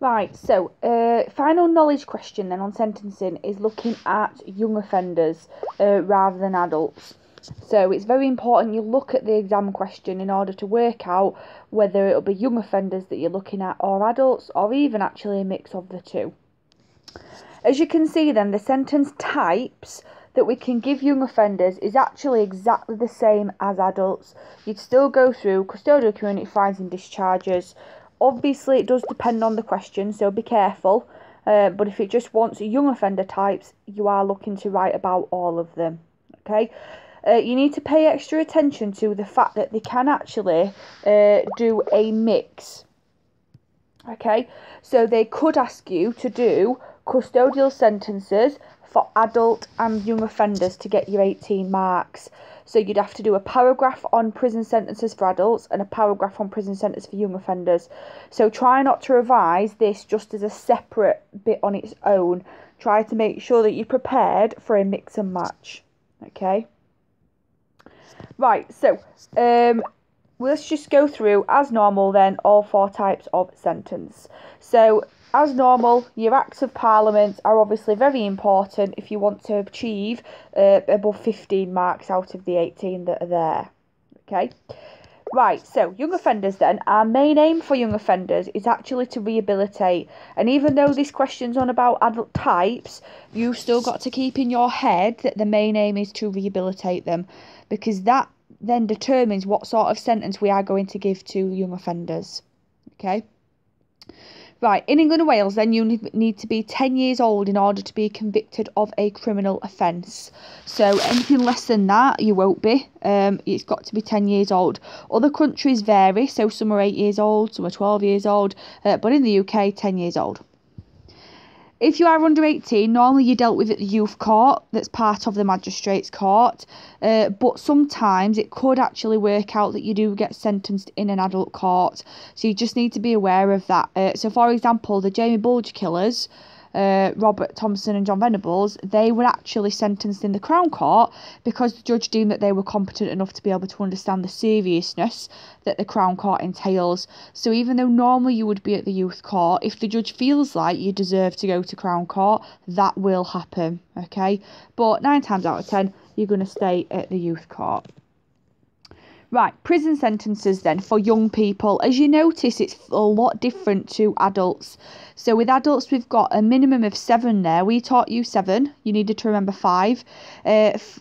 Right, so final knowledge question then on sentencing is looking at young offenders rather than adults. So it's very important you look at the exam question in order to work out whether it'll be young offenders that you're looking at or adults, or even actually a mix of the two. As you can see then, the sentence types that we can give young offenders is actually exactly the same as adults. You'd still go through custodial community fines and discharges. Obviously it does depend on the question, so be careful, but if it just wants young offender types, you are looking to write about all of them. Okay, you need to pay extra attention to the fact that they can actually do a mix. Okay, so they could ask you to do custodial sentences for adult and young offenders to get your 18 marks. So you'd have to do a paragraph on prison sentences for adults and a paragraph on prison sentences for young offenders. So try not to revise this just as a separate bit on its own. Try to make sure that you're prepared for a mix and match. Okay. Right, so let's just go through as normal then all four types of sentence. So as normal, your Acts of Parliament are obviously very important if you want to achieve above 15 marks out of the 18 that are there. Okay. Right, so young offenders then, our main aim for young offenders is actually to rehabilitate. And even though this question's on about adult types, you've still got to keep in your head that the main aim is to rehabilitate them, because that then determines what sort of sentence we are going to give to young offenders. Okay. Right, in England and Wales, then you need to be 10 years old in order to be convicted of a criminal offence. So anything less than that, you won't be. It's got to be 10 years old. Other countries vary, so some are 8 years old, some are 12 years old, but in the UK, 10 years old. If you are under 18, normally you're dealt with at the youth court, that's part of the magistrate's court, but sometimes it could actually work out that you do get sentenced in an adult court, so you just need to be aware of that. So for example, the Jamie Bulger killers, Robert Thompson and John Venables, they were actually sentenced in the Crown Court because the judge deemed that they were competent enough to be able to understand the seriousness that the Crown Court entails. So even though normally you would be at the youth court, if the judge feels like you deserve to go to Crown Court, that will happen, okay? But 9 times out of 10, you're going to stay at the youth court. Right, prison sentences then for young people. As you notice, it's a lot different to adults. So with adults, we've got a minimum of 7 there. We taught you 7. You needed to remember 5.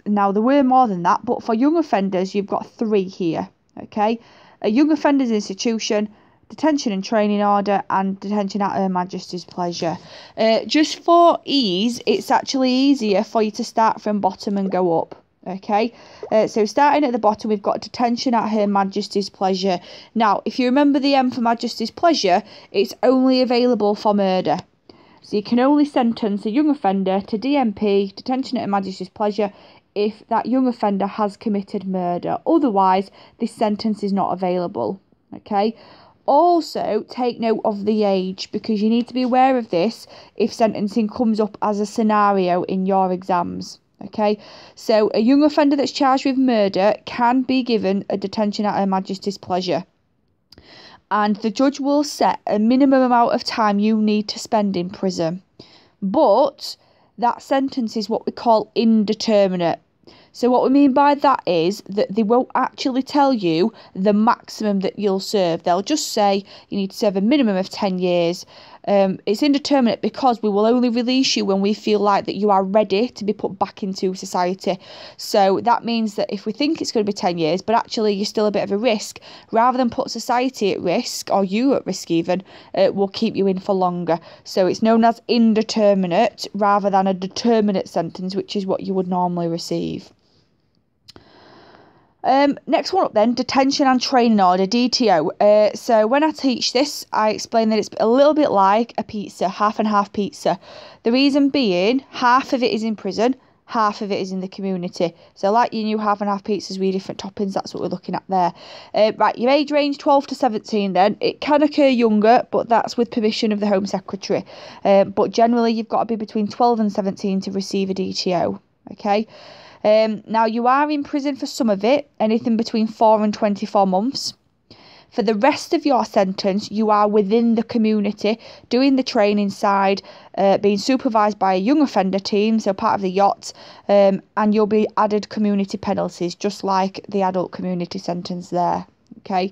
Now, there were more than that, but for young offenders, you've got 3 here, okay? A young offenders institution, detention and training order, and detention at Her Majesty's pleasure. Just for ease, it's actually easier for you to start from bottom and go up. Okay, so starting at the bottom, we've got detention at Her Majesty's pleasure. Now, if you remember the M for Majesty's pleasure, it's only available for murder. So you can only sentence a young offender to DMP, detention at Her Majesty's pleasure, if that young offender has committed murder. Otherwise, this sentence is not available. Okay. Also, take note of the age, because you need to be aware of this if sentencing comes up as a scenario in your exams. Okay, so a young offender that's charged with murder can be given a detention at Her Majesty's pleasure. And the judge will set a minimum amount of time you need to spend in prison. But that sentence is what we call indeterminate. So what we mean by that is that they won't actually tell you the maximum that you'll serve. They'll just say you need to serve a minimum of 10 years. It's indeterminate because we will only release you when we feel like that you are ready to be put back into society. So that means that if we think it's going to be 10 years, but actually you're still a bit of a risk, rather than put society at risk, or you at risk even, we'll keep you in for longer. So it's known as indeterminate rather than a determinate sentence, which is what you would normally receive. Next one up then, detention and training order, DTO. So when I teach this, I explain that it's a little bit like a pizza, half and half pizza. The reason being, half of it is in prison, half of it is in the community. So like your new half and half pizzas with different toppings, that's what we're looking at there. Right, your age range 12 to 17 then. It can occur younger, but that's with permission of the Home Secretary. But generally you've got to be between 12 and 17 to receive a DTO, okay? Now, you are in prison for some of it, anything between 4 and 24 months. For the rest of your sentence, you are within the community, doing the training side, being supervised by a young offender team, so part of the yacht, and you'll be added community penalties, just like the adult community sentence there. Okay,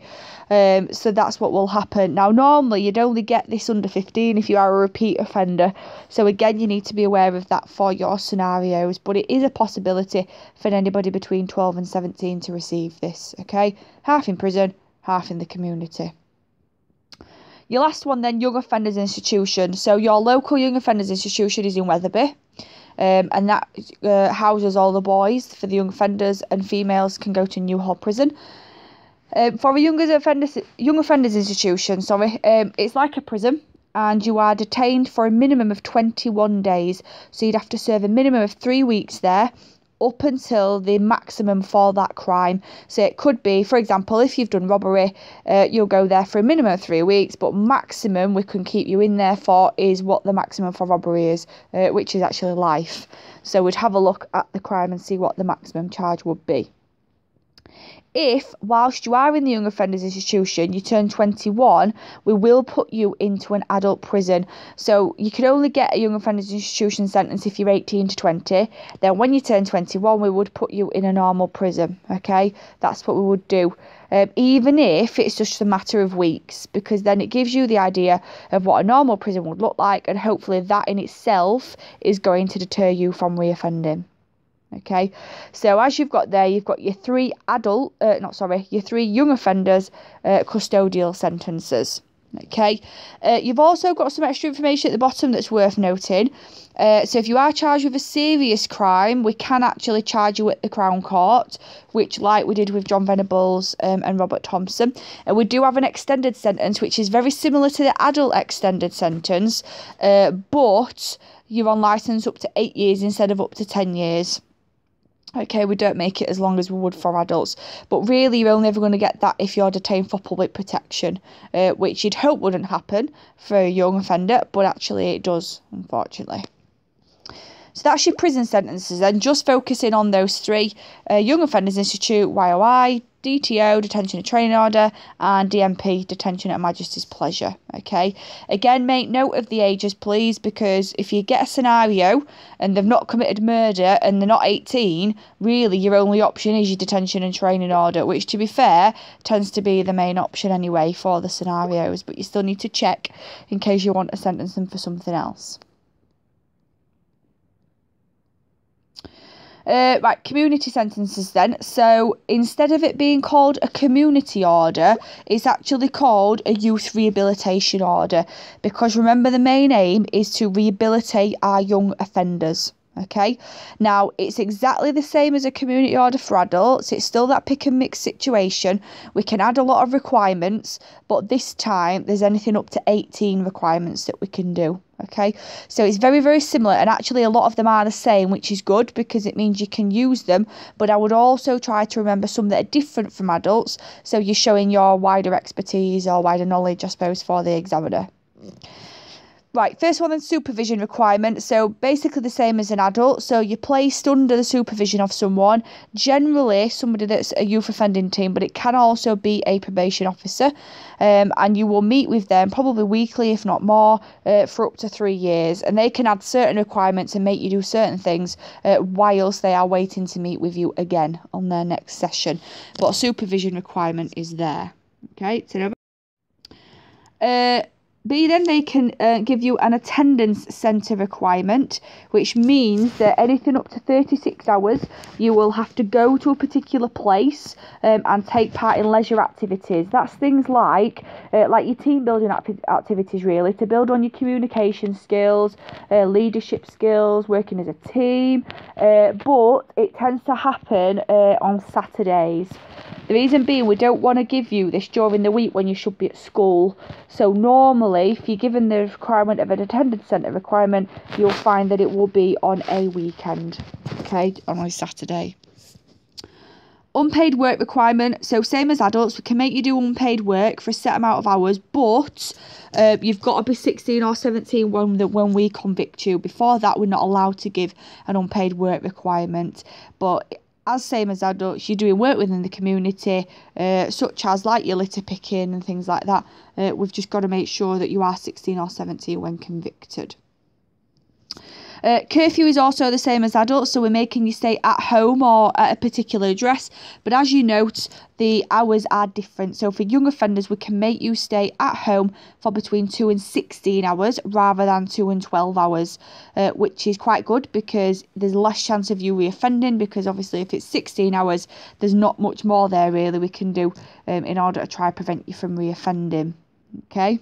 so that's what will happen. Now, normally you'd only get this under 15 if you are a repeat offender. So again, you need to be aware of that for your scenarios. But it is a possibility for anybody between 12 and 17 to receive this. Okay, half in prison, half in the community. Your last one then, young offenders institution. So your local young offenders institution is in Wetherby. And that houses all the boys. For the young offenders, and females can go to Newhall Prison. For a young offenders institution, it's like a prison, and you are detained for a minimum of 21 days. So you'd have to serve a minimum of 3 weeks there, up until the maximum for that crime. So it could be, for example, if you've done robbery, you'll go there for a minimum of 3 weeks, but maximum we can keep you in there for is what the maximum for robbery is, which is actually life. So we'd have a look at the crime and see what the maximum charge would be. If, whilst you are in the young offenders institution, you turn 21, we will put you into an adult prison. So you can only get a young offenders institution sentence if you're 18 to 20. Then when you turn 21, we would put you in a normal prison. Okay, that's what we would do. Even if it's just a matter of weeks, because then it gives you the idea of what a normal prison would look like, and hopefully that in itself is going to deter you from reoffending. Okay, so as you've got there, you've got your three young offenders custodial sentences. Okay, you've also got some extra information at the bottom that's worth noting. So if you are charged with a serious crime, we can actually charge you at the Crown Court, which, like we did with John Venables and Robert Thompson. And we do have an extended sentence, which is very similar to the adult extended sentence, but you're on licence up to 8 years instead of up to 10 years. Okay, we don't make it as long as we would for adults, but really you're only ever going to get that if you're detained for public protection, which you'd hope wouldn't happen for a young offender, but actually it does, unfortunately. So that's your prison sentences then, just focusing on those three: Young Offenders Institute, YOI, DTO, detention and training order, and DMP, detention at Majesty's pleasure. Okay, again, make note of the ages, please, because if you get a scenario and they've not committed murder and they're not 18, really your only option is your detention and training order, which, to be fair, tends to be the main option anyway for the scenarios, but you still need to check in case you want to sentence them for something else. Right, community sentences then. So instead of it being called a community order, it's actually called a youth rehabilitation order, because remember, the main aim is to rehabilitate our young offenders. Okay, now it's exactly the same as a community order for adults. It's still that pick and mix situation. We can add a lot of requirements, but this time there's anything up to 18 requirements that we can do. Okay, so it's very, very similar, and actually a lot of them are the same, which is good because it means you can use them. But I would also try to remember some that are different from adults, so you're showing your wider expertise or wider knowledge, I suppose, for the examiner. Right, first one then, supervision requirement. So basically the same as an adult. So you're placed under the supervision of someone, generally somebody that's a youth offending team, but it can also be a probation officer. And you will meet with them probably weekly, if not more, for up to 3 years. And they can add certain requirements and make you do certain things whilst they are waiting to meet with you again on their next session. But a supervision requirement is there. Okay, so B, then they can give you an attendance centre requirement, which means that anything up to 36 hours, you will have to go to a particular place and take part in leisure activities. That's things like your team building activities, really, to build on your communication skills, leadership skills, working as a team, but it tends to happen on Saturdays. The reason being, we don't want to give you this during the week when you should be at school. So normally, if you're given the requirement of an attendance centre requirement, you'll find that it will be on a weekend, okay, on a Saturday. Unpaid work requirement. So same as adults, we can make you do unpaid work for a set amount of hours, but you've got to be 16 or 17 when we convict you. Before that, we're not allowed to give an unpaid work requirement. But as same as adults, you're doing work within the community, such as like your litter picking and things like that. We've just got to make sure that you are 16 or 17 when convicted. Curfew is also the same as adults, so we're making you stay at home or at a particular address, but as you note, the hours are different. So for young offenders, we can make you stay at home for between 2 and 16 hours rather than 2 and 12 hours, which is quite good because there's less chance of you reoffending, because obviously if it's 16 hours, there's not much more there really we can do in order to try prevent you from reoffending. Okay.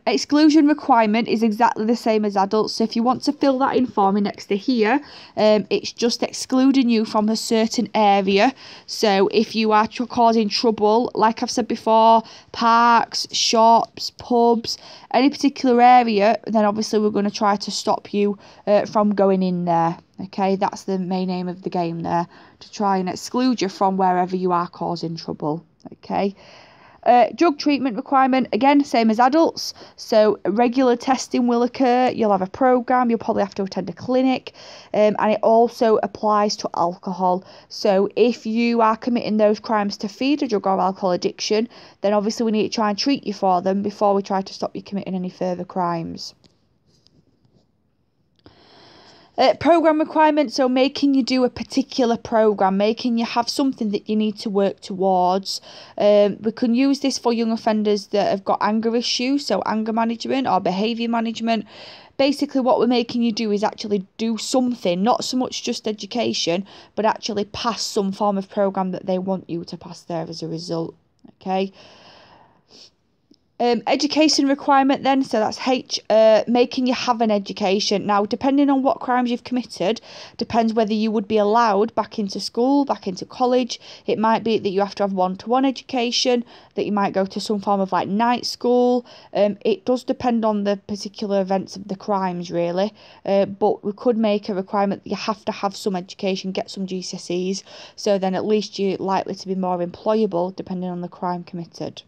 Exclusion requirement is exactly the same as adults, so if you want to fill that in for me next to here, it's just excluding you from a certain area. So if you are causing trouble, like I've said before, parks, shops, pubs, any particular area, then obviously we're going to try to stop you from going in there. Okay, that's the main aim of the game there, to try and exclude you from wherever you are causing trouble. Okay. Drug treatment requirement, again, same as adults. So regular testing will occur. You'll have a programme. You'll probably have to attend a clinic. And it also applies to alcohol. So if you are committing those crimes to feed a drug or alcohol addiction, then obviously we need to try and treat you for them before we try to stop you committing any further crimes. Programme requirements, so making you do a particular programme, making you have something that you need to work towards. We can use this for young offenders that have got anger issues, so anger management or behaviour management. Basically what we're making you do is actually do something, not so much just education, but actually pass some form of programme that they want you to pass there as a result. Okay. Education requirement then, so that's H, making you have an education. Now, depending on what crimes you've committed, depends whether you would be allowed back into school, back into college. It might be that you have to have one-to-one education, that you might go to some form of like night school. It does depend on the particular events of the crimes really, but we could make a requirement that you have to have some education, get some GCSEs, so then at least you're likely to be more employable depending on the crime committed.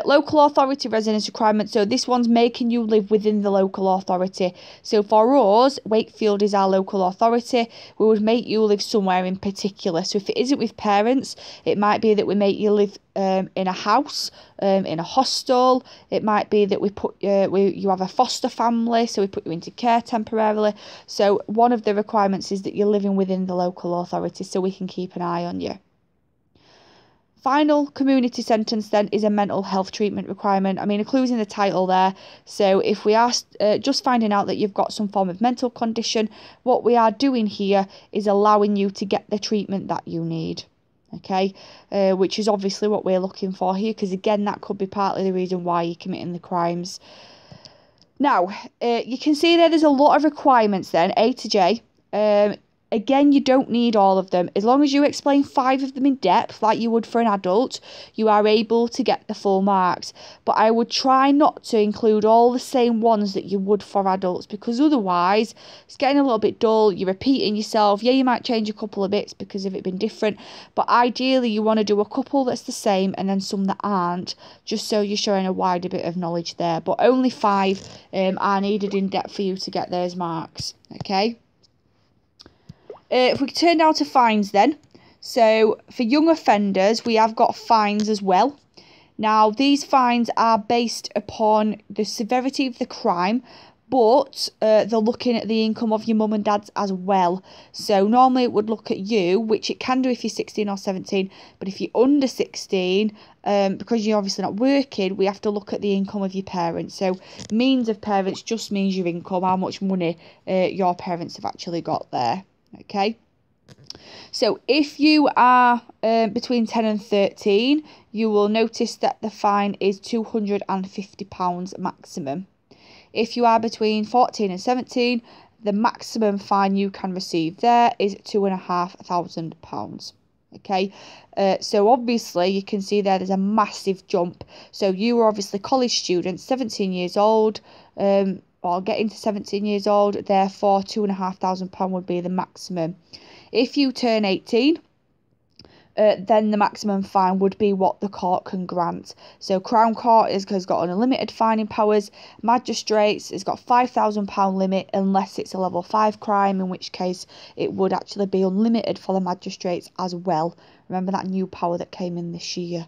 Local authority residence requirement, so this one's making you live within the local authority. So for us, Wakefield is our local authority. We would make you live somewhere in particular. So if it isn't with parents, it might be that we make you live in a house, in a hostel. It might be that we put you have a foster family, so we put you into care temporarily. So one of the requirements is that you're living within the local authority so we can keep an eye on you. Final community sentence then is a mental health treatment requirement. I mean, including the title there. So if we are just finding out that you've got some form of mental condition, what we are doing here is allowing you to get the treatment that you need. Okay, which is obviously what we're looking for here, because again, that could be partly the reason why you're committing the crimes. Now, you can see there's a lot of requirements then, A to J. Again, you don't need all of them. As long as you explain 5 of them in depth, like you would for an adult, you are able to get the full marks. But I would try not to include all the same ones that you would for adults, because otherwise it's getting a little bit dull. You're repeating yourself. Yeah, you might change a couple of bits because of it being different, but ideally you want to do a couple that's the same and then some that aren't, just so you're showing a wider bit of knowledge there. But only 5 are needed in depth for you to get those marks. Okay. If we turn now to fines then, so for young offenders we have got fines as well. Now these fines are based upon the severity of the crime, but they're looking at the income of your mum and dad's as well. So normally it would look at you, which it can do if you're 16 or 17, but if you're under 16, because you're obviously not working, we have to look at the income of your parents. So means of parents just means your income, how much money your parents have actually got there. Okay, so if you are between 10 and 13, you will notice that the fine is £250 maximum. If you are between 14 and 17, the maximum fine you can receive there is £2,500. Okay, so obviously you can see there's a massive jump. So you are obviously college students, 17 years old, or getting to 17 years old, therefore £2,500 would be the maximum. If you turn 18, then the maximum fine would be what the court can grant. So Crown Court has got unlimited fining powers. Magistrates has got £5,000 limit unless it's a level 5 crime, in which case it would actually be unlimited for the magistrates as well. Remember that new power that came in this year.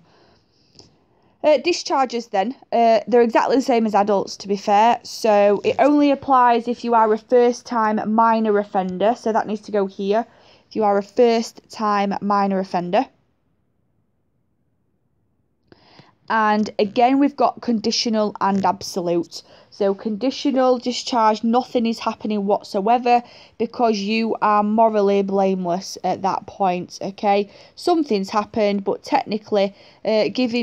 Discharges then, they're exactly the same as adults, to be fair, so it only applies if you are a first time minor offender, so that needs to go here. If you are a first time minor offender. And again, we've got conditional and absolute. So conditional discharge, nothing is happening whatsoever because you are morally blameless at that point, okay? Something's happened, but technically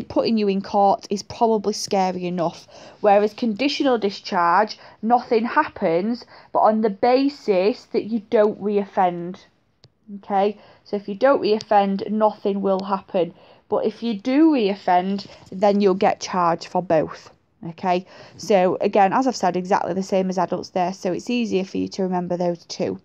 putting you in court is probably scary enough. Whereas conditional discharge, nothing happens, but on the basis that you don't reoffend, okay? So if you don't reoffend, nothing will happen. But if you do reoffend, then you'll get charged for both. Okay, so again, as I've said, exactly the same as adults there, so it's easier for you to remember those two.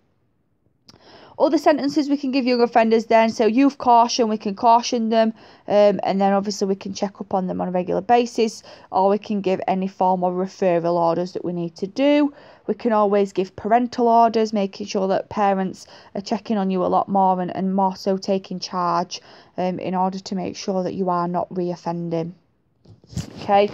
Other sentences we can give young offenders then, so youth caution, we can caution them, and then obviously we can check up on them on a regular basis, or we can give any form of referral orders that we need to do. We can always give parental orders, making sure that parents are checking on you a lot more and more so taking charge in order to make sure that you are not reoffending. Okay,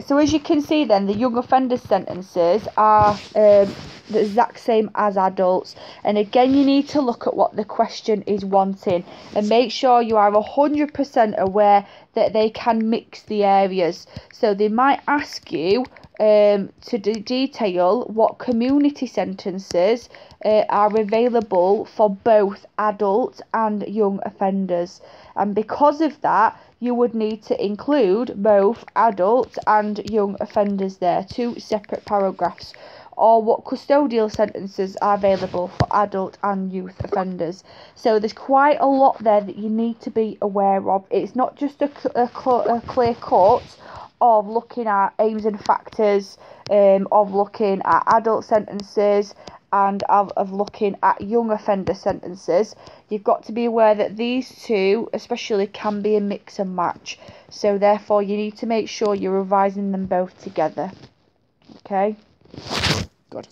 so as you can see then, the young offender sentences are the exact same as adults, and again you need to look at what the question is wanting and make sure you are 100% aware that they can mix the areas. So they might ask you to detail what community sentences are available for both adult and young offenders, and because of that you would need to include both adult and young offenders there, two separate paragraphs, or what custodial sentences are available for adult and youth offenders. So there's quite a lot there that you need to be aware of. It's not just a clear cut of looking at aims and factors, of looking at adult sentences and of looking at young offender sentences. You've got to be aware that these two especially can be a mix and match, so therefore you need to make sure you're revising them both together. Okay, good.